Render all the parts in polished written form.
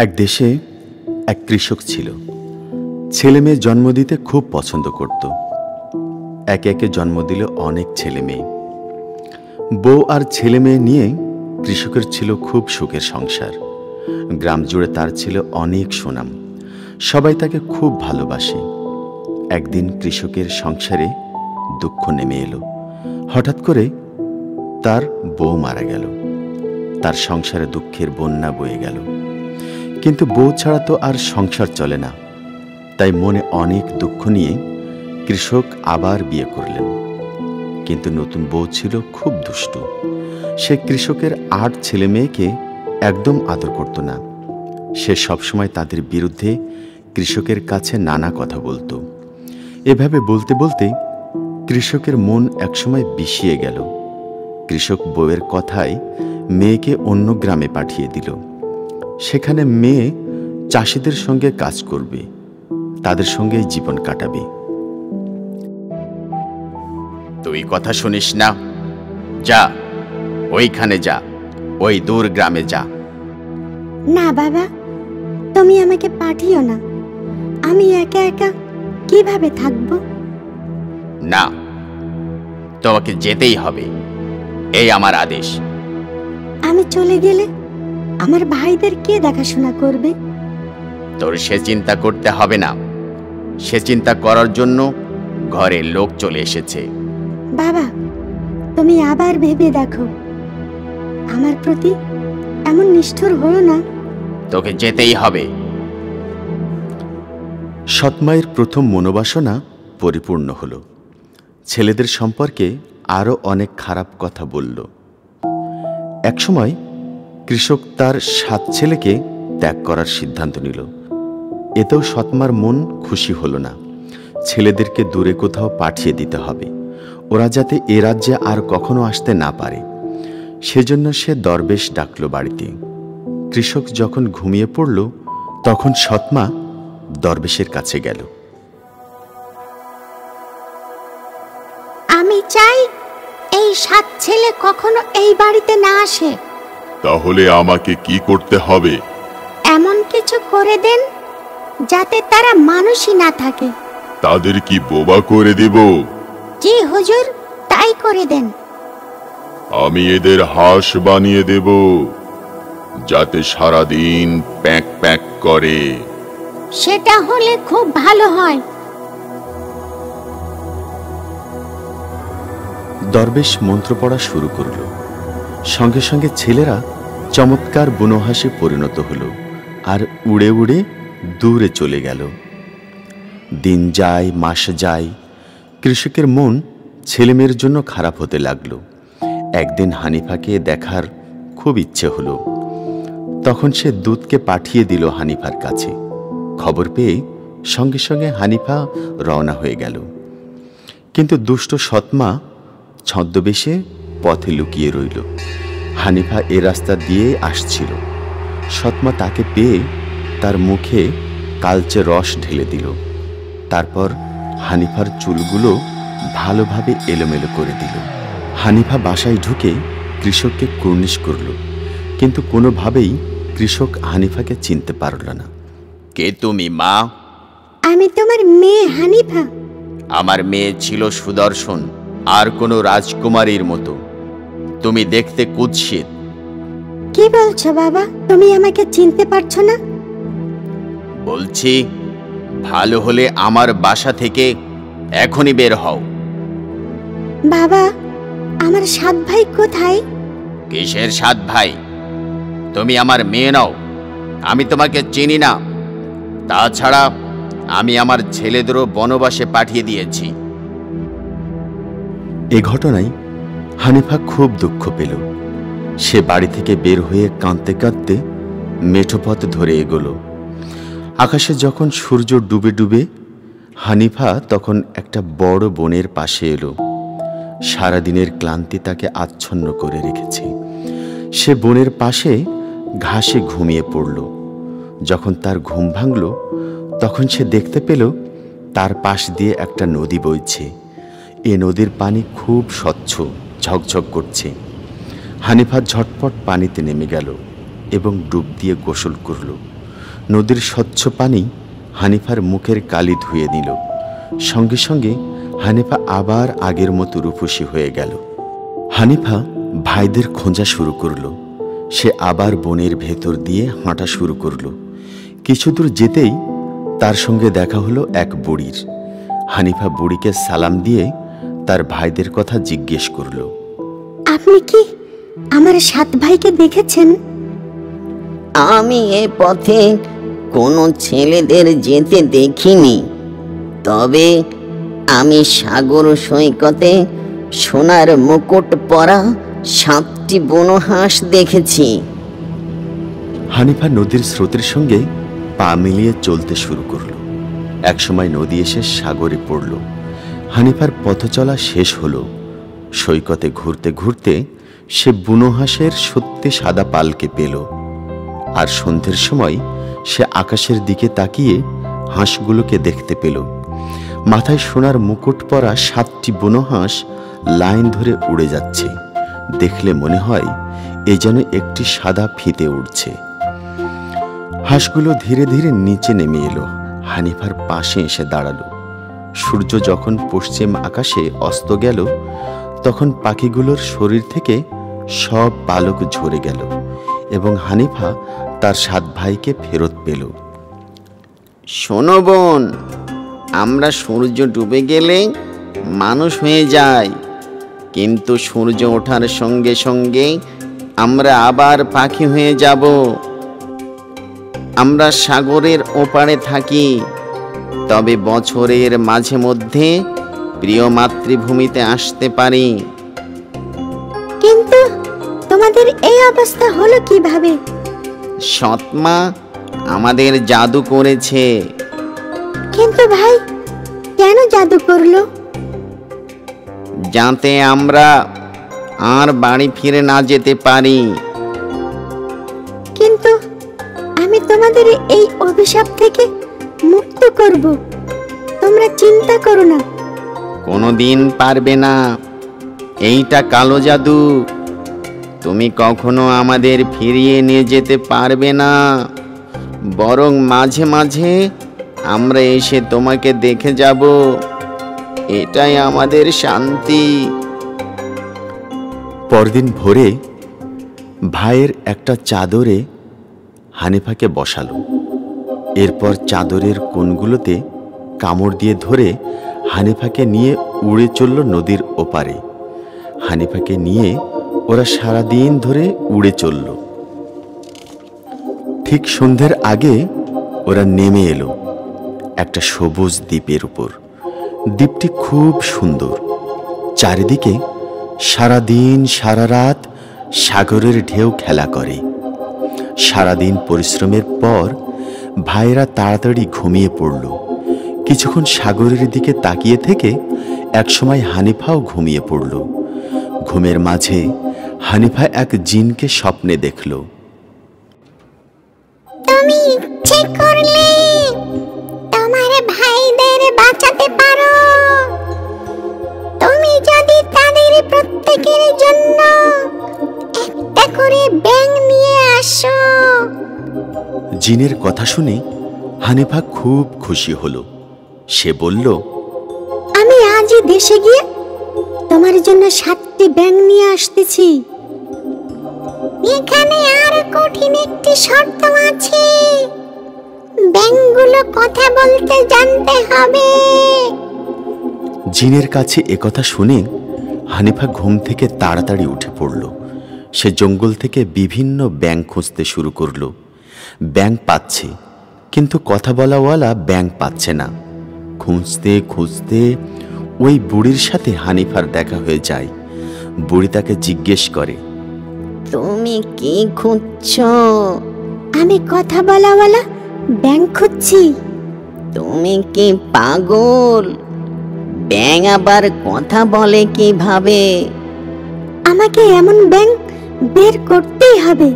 এক দেশে এক কৃষক ছিল। ছেলে মেয়ে জন্ম দিতে খুব পছন্দ করত। একে একে জন্ম দিল অনেক ছেলে মেয়ে। বউ আর ছেলে মেয়ে নিয়ে কৃষকের ছিল খুব সুখের সংসার। গ্রাম জুড়ে তার ছিল অনেক সুনাম, সবাই তাকে খুব ভালোবাসে। একদিন কৃষকের সংসারে দুঃখ নেমে এলো। হঠাৎ করে তার বউ মারা গেল। তার সংসারে দুঃখের বন্যা বয়ে গেল। কিন্তু বউ ছাড়া তো আর সংসার চলে না। তাই মনে অনেক দুঃখ নিয়ে কৃষক আবার বিয়ে করলেন। কিন্তু নতুন বউ ছিল খুব দুষ্টু। সে কৃষকের ৮ ছেলে মেয়েকে একদম আদর করত না। সে সবসময় তাদের বিরুদ্ধে কৃষকের কাছে নানা কথা বলতো। এভাবে বলতে বলতে কৃষকের মন একসময় বিষিয়ে গেল। কৃষক বউয়ের কথায় মেয়েকে অন্য গ্রামে পাঠিয়ে দিল। সেখানে মেয়ে চাষিদের সঙ্গে কাজ করবে, তাদের সঙ্গেই জীবন কাটাবে। তুই কথা শুনিস না? যা, ওইখানে যা, ওই দূর গ্রামে যা। না বাবা, তুমি আমাকে পাঠিও না। আমি একা একা কিভাবে থাকব? না, তোমাকে যেতেই হবে, এই আমার আদেশ। আমি চলে গেলে আমার ভাইদের কে দেখাশোনা করবে? তোর সে চিন্তা করতে হবে না। সে চিন্তা করার জন্য ঘরে লোক চলে এসেছে। বাবা, তুমি আবার ভেবে দেখো। আমার প্রতি এমন নিষ্ঠুর হও না। তোকে যেতেই হবে। সৎমায়ের প্রথম মনোবাসনা পরিপূর্ণ হল। ছেলেদের সম্পর্কে আরও অনেক খারাপ কথা বলল। একসময় কৃষক তার ৭ ছেলেকে ত্যাগ করার সিদ্ধান্ত নিল। এতেও সৎমার মন খুশি হল না। ছেলেদেরকে দূরে কোথাও পাঠিয়ে দিতে হবে, ওরা যাতে এ রাজ্যে আর কখনো আসতে না পারে। সেজন্য সে দরবেশ ডাকল বাড়িতে। কৃষক যখন ঘুমিয়ে পড়ল, তখন সৎমা দরবেশের কাছে গেল। আমি চাই এই ৭ ছেলে কখনো এই বাড়িতে না আসে। তাহলে আমাকে কি করতে হবে? এমন কিছু করে দেন যাতে তারা মানুষই না থাকে। তাদের কি বোবা করে দেব? জি হুজুর, তাই করে দেন। আমি এদের হাঁস বানিয়ে দেব, যাতে সারাদিন প্যাঁক প্যাঁক করে। সেটা হলে খুব ভালো হয়। দরবেশ মন্ত্র পড়া শুরু করল। সঙ্গে সঙ্গে ছেলেরা চমৎকার বুনো হাঁসে পরিণত হল আর উড়ে উড়ে দূরে চলে গেল। দিন যায়, মাস যায়, কৃষকের মন ছেলেমেয়ের জন্য খারাপ হতে লাগলো। একদিন হানিফাকে দেখার খুব ইচ্ছে হলো। তখন সে দূতকে পাঠিয়ে দিল হানিফার কাছে। খবর পেয়ে সঙ্গে সঙ্গে হানিফা রওনা হয়ে গেল। কিন্তু দুষ্ট সৎমা ছদ্মবেশে পথে লুকিয়ে রইল। হানিফা এ রাস্তা দিয়ে আসছিল। সৎমা তাকে পেয়ে তার মুখে কালচে রস ঢেলে দিল। তারপর হানিফার চুলগুলো ভালোভাবে এলোমেলো করে দিল। হানিফা বাসায় ঢুকে কৃষককে কুর্নিশ করল, কিন্তু কোনোভাবেই কৃষক হানিফাকে চিনতে পারল না। কে তুমি মা? আমি তোমার মেয়ে হানিফা। আমার মেয়ে ছিল সুদর্শন আর কোনো রাজকুমারীর মতো। তুমি দেখতে কুৎসিত। কি বলছো বাবা? তুমি আমাকে চিনতে পারছো না? বলছি, ভালো হলে আমার বাসা থেকে এখনই বের হও। বাবা, আমার ৭ ভাই কোথায়? কিসের ৭ ভাই? তুমি আমার মেয়ে নও, আমি তোমাকে চিনি না। তাছাড়া আমি আমার ছেলেদেরও বনবাসে পাঠিয়ে দিয়েছি। এ ঘটনায় হানিফা খুব দুঃখ পেল। সে বাড়ি থেকে বের হয়ে কাঁদতে কাঁদতে মেঠো পথ ধরে এগোল। আকাশে যখন সূর্য ডুবে ডুবে, হানিফা তখন একটা বড় বনের পাশে এলো। সারাদিনের ক্লান্তি তাকে আচ্ছন্ন করে রেখেছে। সে বনের পাশে ঘাসে ঘুমিয়ে পড়ল। যখন তার ঘুম ভাঙল, তখন সে দেখতে পেল তার পাশ দিয়ে একটা নদী বইছে। এ নদীর পানি খুব স্বচ্ছ, ঝকঝক করছে। হানিফা ঝটপট পানিতে নেমে গেল এবং ডুব দিয়ে গোসল করল। নদীর স্বচ্ছ পানি হানিফার মুখের কালি ধুয়ে নিল। সঙ্গে সঙ্গে হানিফা আবার আগের মতো রূপসী হয়ে গেল। হানিফা ভাইদের খোঁজা শুরু করলো। সে আবার বনের ভেতর দিয়ে হাঁটা শুরু করলো। কিছু দূর যেতেই তার সঙ্গে দেখা হলো এক বুড়ির। হানিফা বুড়িকে সালাম দিয়ে তার ভাইদের কথা জিজ্ঞেস করলো। আপনি কি আমার 7 ভাইকে দেখেছেন? আমি এ পথে কোনো ছেলেদের যেতে দেখিনি, তবে আমি সাগর সৈকতে সোনার মুকুট পরা 7টি বুনো হাঁস দেখেছি। হানিফা নদীর স্রোতের সঙ্গে পা মিলিয়ে চলতে শুরু করলো। একসময় নদী এসে সাগরে পড়ল। হানিফার পথ চলা শেষ হলো। সৈকতে ঘুরতে ঘুরতে সে বুনো হাঁসের সত্যি সাদা পালকে পেল। আর সন্ধ্যের সময় সে আকাশের দিকে তাকিয়ে হাঁসগুলোকে দেখতে পেল। মাথায় সোনার মুকুট পরা 7টি বুনো হাঁস লাইন ধরে উড়ে যাচ্ছে। দেখলে মনে হয় এ যেন একটি সাদা ফিতে উড়ছে। হাঁসগুলো ধীরে ধীরে নিচে নেমে এলো। হানিফার পাশে এসে দাঁড়ালো। সূর্য যখন পশ্চিম আকাশে অস্ত গেল, তখন পাখিগুলোর শরীর থেকে সব পালক ঝরে গেল এবং হানিফা তার 7 ভাইকে ফেরত পেল। শোনো বোন, আমরা সূর্য ডুবে গেলে মানুষ হয়ে যাই, কিন্তু সূর্য ওঠার সঙ্গে সঙ্গে আমরা আবার পাখি হয়ে যাব। আমরা সাগরের ওপারে থাকি, তবে বছরের মাঝে মধ্যে প্রিয় মাতৃভূমিতে আসতে পারি। কিন্তু তোমাদের এই অবস্থা হলো কিভাবে? সৎমা আমাদের জাদু করেছে। কিন্তু ভাই, কেন জাদু করলো? যাতে আমরা আর বাড়ি ফিরে না যেতে পারি। কিন্তু আমি তোমাদের এই অভিশাপ থেকে মুক্ত করব, তোমরা চিন্তা করো না। কোনোদিন পারবে না, এইটা কালো জাদু। তুমি কখনো আমাদের ফিরিয়ে নিয়ে যেতে পারবে না, বরং মাঝে মাঝে আমরা এসে তোমাকে দেখে যাব। এটাই আমাদের শান্তি। পরদিন ভোরে ভাইয়ের একটা চাদরে হানিফাকে বসালো। এরপর চাদরের কোণগুলোতে কামড় দিয়ে ধরে হানিফাকে নিয়ে উড়ে চলল নদীর ওপারে। হানিফাকে নিয়ে ওরা সারাদিন ধরে উড়ে চলল। ঠিক সন্ধ্যের আগে ওরা নেমে এলো একটা সবুজ দ্বীপের উপর। দ্বীপটি খুব সুন্দর। চারিদিকে সারাদিন সারা রাত সাগরের ঢেউ খেলা করে। সারাদিন পরিশ্রমের পর ভাইয়েরা তাড়াতাড়ি ঘুমিয়ে পড়ল। কিছুক্ষণ সাগরের দিকে তাকিয়ে থেকে একসময় হানিফাও ঘুমিয়ে পড়ল। ঘুমের মাঝে হানিফা এক জিনকে স্বপ্নে দেখল। তুমি ইচ্ছে করলে তোমার ভাইদের বাঁচাতে পারো। তুমি যদি তাদের প্রত্যেকের জন্য একটা করে ব্যাঙ নিয়ে আসো। জিনের কথা শুনে হানিফা খুব খুশি হলো। সে বলল, আমি আজই দেশে গিয়ে তোমার জন্য 7টি ব্যাঙ নিয়ে আসতেছি। এখানে আর কঠিন একটি শর্ত আছে, ব্যাঙগুলো কথা বলতে জানতে হবে। জিনের কাছে একথা শুনে হানিফা ঘুম থেকে তাড়াতাড়ি উঠে পড়ল। সে জঙ্গল থেকে বিভিন্ন ব্যাঙ খুঁজতে শুরু করলো। ব্যাঙ পাচ্ছে, কিন্তু কথা বলাওয়ালা ব্যাঙ পাচ্ছে না। খুঁজতে খুঁজতে ওই বুড়ির সাথে হানিফার দেখা হয়ে যায়। বুড়ি তাকে জিজ্ঞেস করে, তুমি কি খুঁজছ? আমি কথা বলাওয়ালা ব্যাঙ খুঁজছি। তুমি কি পাগল? ব্যাঙ আবার কথা বলে কিভাবে? আমাকে এমন ব্যাঙ বের করতেই হবে।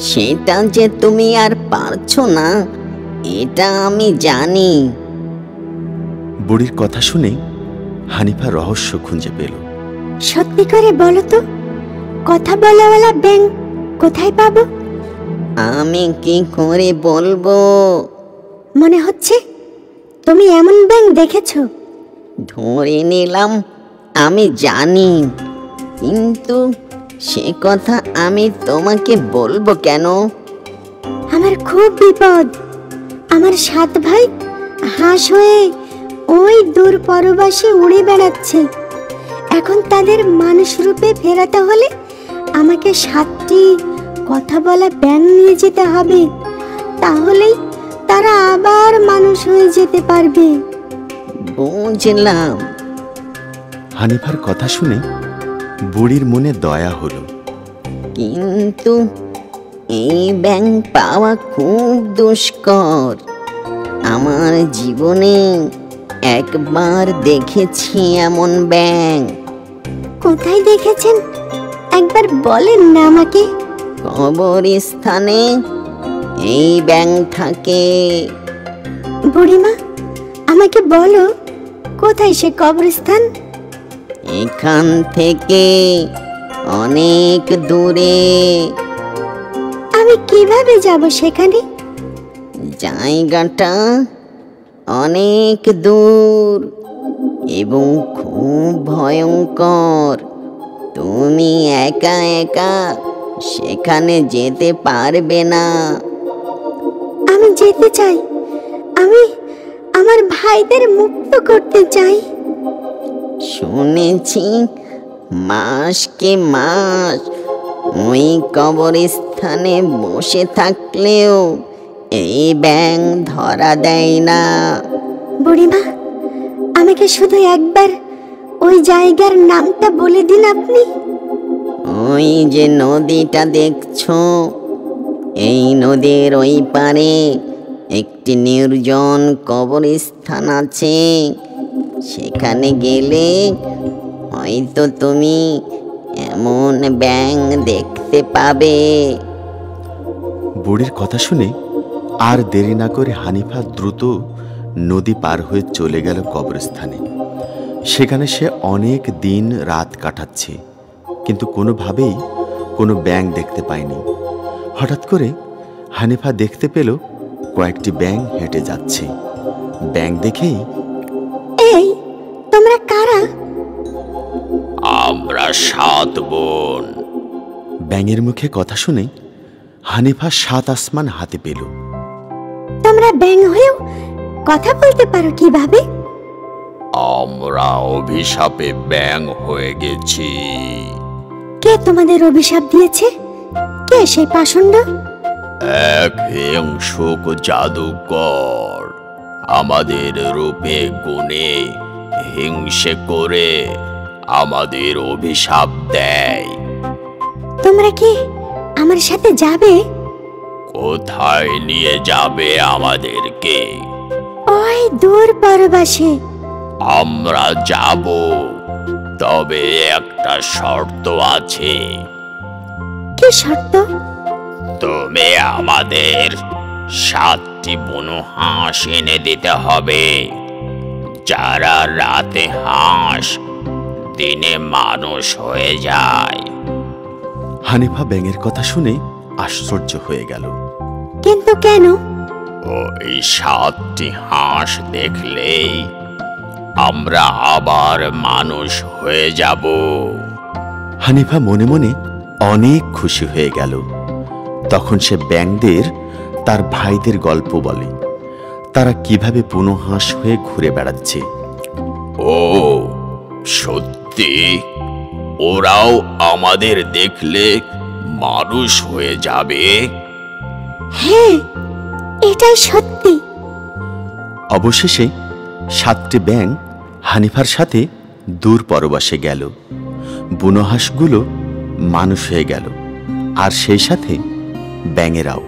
সেটা যে তুমি আর পারছো না, এটা আমি জানি। বুড়ির কথা শুনে হানিফা রহস্য খুঁজে পেল। সত্যি করে বলো তো, কথা বলাওয়ালা ব্যাঙ কোথায় পাবো? আমি কি করে বলবো? মনে হচ্ছে তুমি এমন ব্যাঙ দেখেছো। ধরে নিলাম আমি জানি, কিন্তু সে কথা আমি তোমাকে বলবো কেন? আমার খুব বিপদ। আমার 7 ভাই হাঁস হয়ে ওই দূর পরবাসে উড়ে বেড়াচ্ছে। এখন তাদের মানুষ রূপে ফেরাতে হলে আমাকে 7টি কথা বলা ব্যাঙ নিয়ে যেতে হবে, তাহলেই তারা আবার মানুষ হয়ে যেতে পারবে। বুঝলাম। হানিফার কথা শুনে বুড়ির মনে দয়া হলো। কিন্তু এই ব্যাঙ পাওয়া খুব দুষ্কর। আমার জীবনে একবার দেখেছি এমন ব্যাঙ। কোথায় দেখেছেন একবার বলেন না আমাকে। কবরস্থানে এই ব্যাঙ থাকে। বুড়িমা, আমাকে বলো কোথায় সে কবরস্থান? এখান থেকে অনেক দূরে। আমি কিভাবে যাব সেখানে? জায়গাটা অনেক দূর এবং খুব ভয়ঙ্কর। তুমি একা একা সেখানে যেতে পারবে না। আমি যেতে চাই। আমি আমার ভাইদের মুক্ত করতে চাই। শুনেছি মাসকে মাস ওই কবরস্থানে বসে থাকলেও এই ব্যাঙ ধরা দেয় না। বুড়িমা, আমাকে শুধু একবার ওই জায়গার নামটা বলে দিন আপনি। ওই যে নদীটা দেখছো, এই নদীর ওই পারে একটি নির্জন কবরস্থান আছে। সেখানে গেলে হয়তো তুমি এমন ব্যাঙ দেখতে পাবে। বুড়ির কথা শুনে আর দেরি না করে হানিফা দ্রুত নদী পার হয়ে চলে গেল কবরস্থানে। সেখানে সে অনেক দিন রাত কাটাচ্ছে, কিন্তু কোনোভাবেই কোনো ব্যাঙ দেখতে পায়নি। হঠাৎ করে হানিফা দেখতে পেল কয়েকটি ব্যাঙ হেঁটে যাচ্ছে। ব্যাঙ দেখেই, এই তোমরা কারা? আমরা 7 বোন। ব্যাঙের মুখে কথা শুনে হানিফা 7 আসমান হাতে পেল। তোমরা ব্যাঙ হয়েও কথা বলতে পারো কিভাবে? আমরা অভিশাপে ব্যাঙ হয়ে গেছি। কে তোমাদের অভিশাপ দিয়েছে? কে সেই পাষণ্ড? এক হিংসুক জাদুকর আমাদের রূপে গুণে হিংসে করে আমাদের অভিশাপ দেয়। তোমরা কি আমার সাথে যাবে? কোথায় নিয়ে যাবে আমাদেরকে? ওই দূর পরবাসে। আমরা যাব, তবে একটা শর্ত আছে। কি শর্ত? তুমি আমাদের 7টি বুনো হাঁস এনে দিতে হবে, যারা রাতে হাঁস দিনে মানুষ হয়ে যায়। হানিফা ব্যাঙের কথা শুনে আশ্চর্য হয়ে গেল। কিন্তু কেন? ওই 7টি হাঁস দেখলেই আমরা আবার মানুষ হয়ে যাব। হানিফা মনে মনে অনেক খুশি হয়ে গেল। তখন সে ব্যাঙদের তার ভাইদের গল্প বলে, তারা কিভাবে বুনো হাঁস হয়ে ঘুরে বেড়াচ্ছে। ও সত্যি? ওরাও আমাদের দেখলে মানুষ হয়ে যাবে? হ্যাঁ, এটাই সত্যি। অবশেষে 7টি ব্যাঙ হানিফার সাথে দূর পরবাসে গেল। বুনো হাঁসগুলো মানুষ হয়ে গেল, আর সেই সাথে ব্যাঙেরাও।